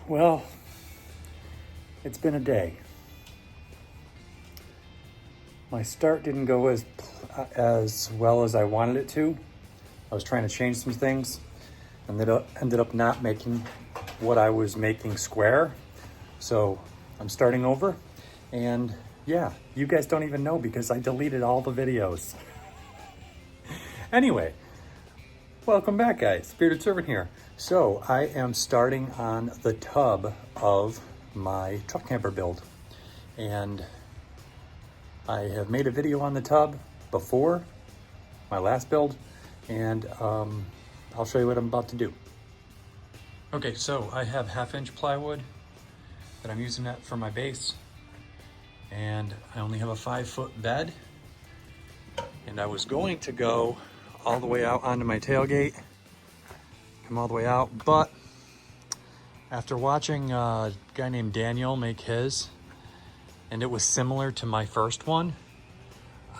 Well, it's been a day. My start didn't go as well as I wanted it to. I was trying to change some things and ended up not making what I was making square. So I'm starting over, and yeah, you guys don't even know because I deleted all the videos. Anyway, welcome back, guys. Bearded Servant here. So I am starting on the tub of my truck camper build, and I have made a video on the tub before my last build, and I'll show you what I'm about to do. Okay, so I have 1/2-inch plywood that I'm using that for my base, and I only have a 5-foot bed, and I was going to go all the way out onto my tailgate, come all the way out, but after watching a guy named Daniel make his, and it was similar to my first one,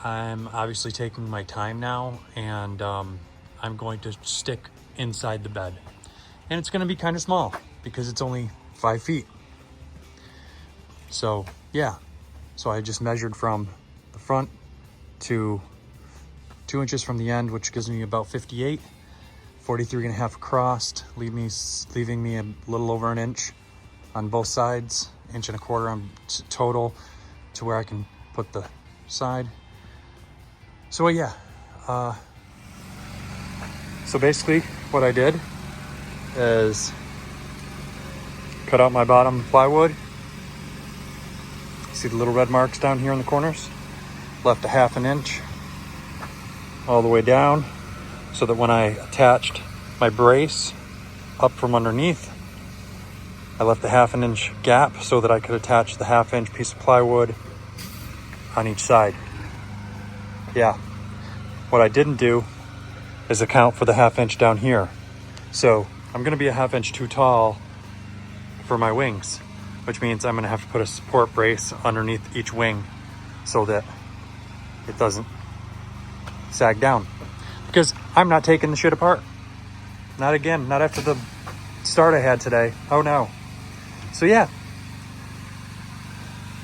I'm obviously taking my time now, and I'm going to stick inside the bed. And it's gonna be kind of small because it's only 5 feet. So yeah, so I just measured from the front to 2 inches from the end, which gives me about 58, 43.5 across, leaving me a little over an inch on both sides, 1.25 inches on total, to where I can put the side. So yeah, so basically what I did is cut out my bottom plywood. See the little red marks down here in the corners? Left a 1/2 inch all the way down, so that when I attached my brace up from underneath, I left a 1/2 inch gap so that I could attach the 1/2 inch piece of plywood on each side. Yeah, what I didn't do is account for the 1/2 inch down here. So I'm gonna be a 1/2 inch too tall for my wings, which means I'm gonna have to put a support brace underneath each wing so that it doesn't sag down. Because I'm not taking the shit apart. Not again, not after the start I had today. Oh no. So yeah,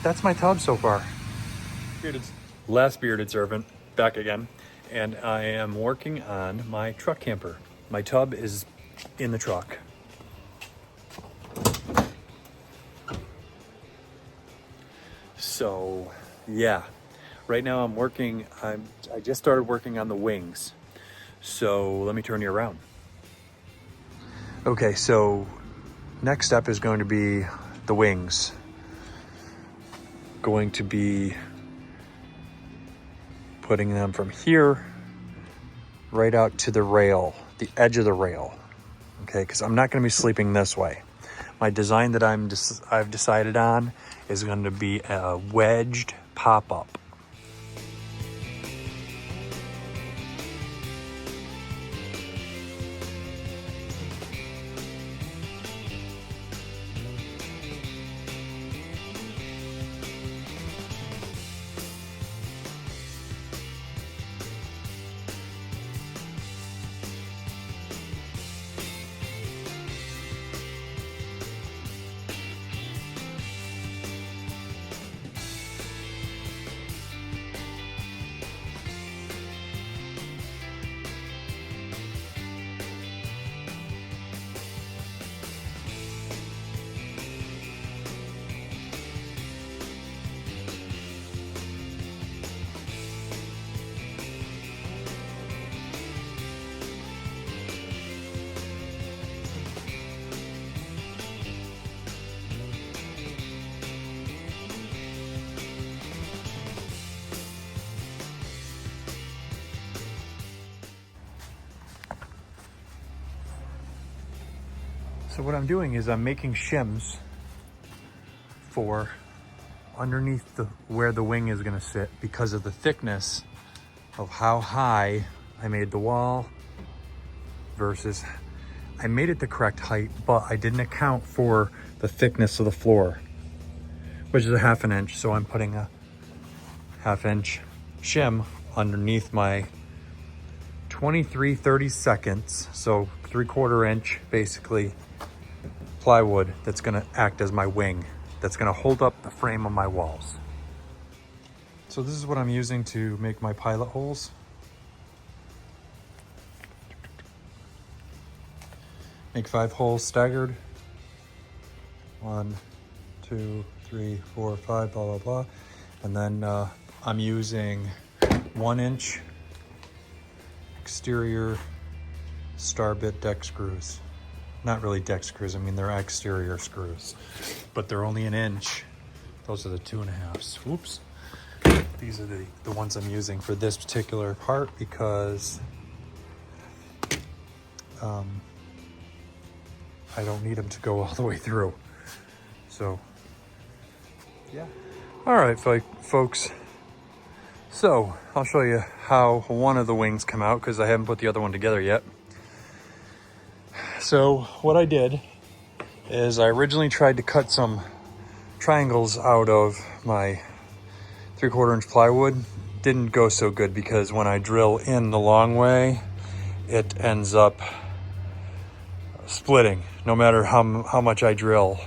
that's my tub so far. Last Bearded Servant, back again. And I am working on my truck camper. My tub is in the truck. So yeah, right now I just started working on the wings. So let me turn you around. Okay, so next step is going to be the wings. Going to be putting them from here right out to the rail, the edge of the rail. Okay, because I'm not going to be sleeping this way. My design that I've decided on is going to be a wedged pop-up. So what I'm doing is I'm making shims for underneath where the wing is going to sit, because of the thickness of how high I made the wall versus I made it the correct height, but I didn't account for the thickness of the floor, which is a 1/2 inch. So I'm putting a 1/2 inch shim underneath my 23/32, so 3/4 inch basically plywood that's gonna act as my wing, that's gonna hold up the frame of my walls. So this is what I'm using to make my pilot holes. Make 5 holes staggered. 1, 2, 3, 4, 5, blah, blah, blah. And then I'm using 1-inch exterior star bit deck screws. Not really deck screws, I mean they're exterior screws, but they're only 1 inch. Those are the 2.5s. Whoops. These are the ones I'm using for this particular part because I don't need them to go all the way through. So, yeah. All right, folks. So, I'll show you how one of the wings come out because I haven't put the other one together yet. So, what I did is I originally tried to cut some triangles out of my 3/4 inch plywood. Didn't go so good because when I drill in the long way, it ends up splitting no matter how much I drill,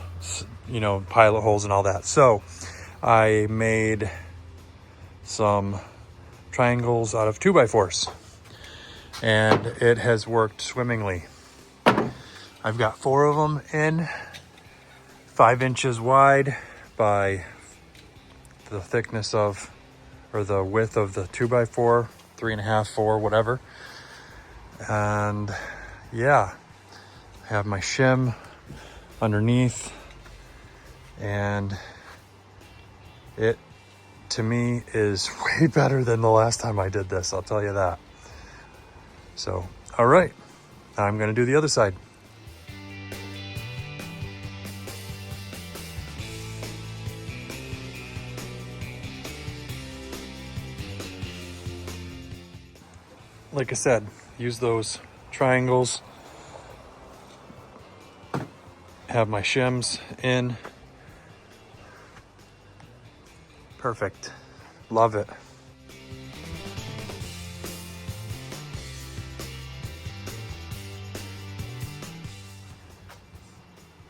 you know, pilot holes and all that. So I made some triangles out of 2x4s and it has worked swimmingly. I've got 4 of them in, 5 inches wide by the thickness of, or the width of the 2x4, 3.5, 4, whatever. And yeah, I have my shim underneath, and it, to me, is way better than the last time I did this, I'll tell you that. So, all right, I'm gonna do the other side. Like I said, use those triangles. Have my shims in. Perfect. Love it.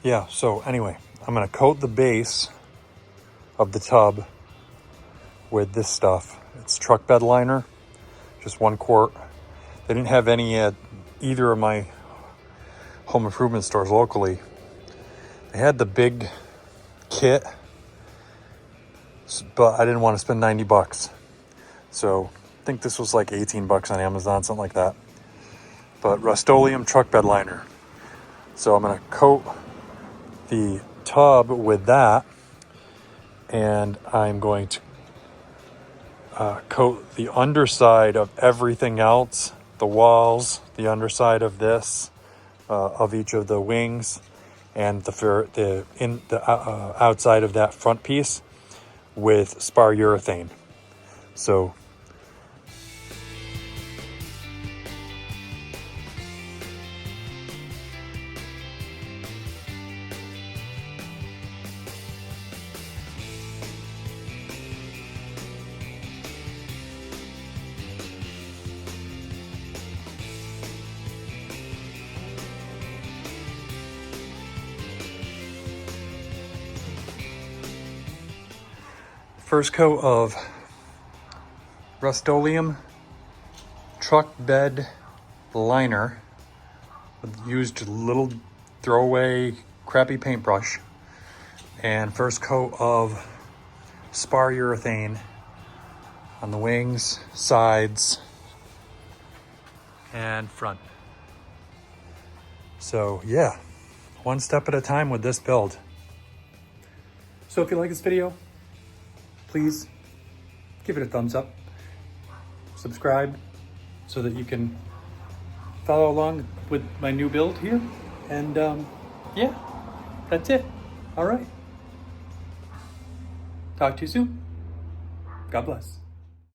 Yeah, so anyway, I'm gonna coat the base of the tub with this stuff. It's truck bed liner, just 1 quart. They didn't have any at either of my home improvement stores locally. They had the big kit, but I didn't want to spend 90 bucks. So I think this was like 18 bucks on Amazon, something like that. But Rust-Oleum truck bed liner. So I'm gonna coat the tub with that, and I'm going to coat the underside of everything else, the walls, the underside of this, of each of the wings, and the outside of that front piece with spar urethane. So first coat of Rust-Oleum truck bed liner. Used a little throwaway crappy paintbrush. And first coat of spar urethane on the wings, sides, and front. So yeah, 1 step at a time with this build. So if you like this video, please give it a thumbs up, subscribe so that you can follow along with my new build here. And yeah, that's it. All right. Talk to you soon. God bless.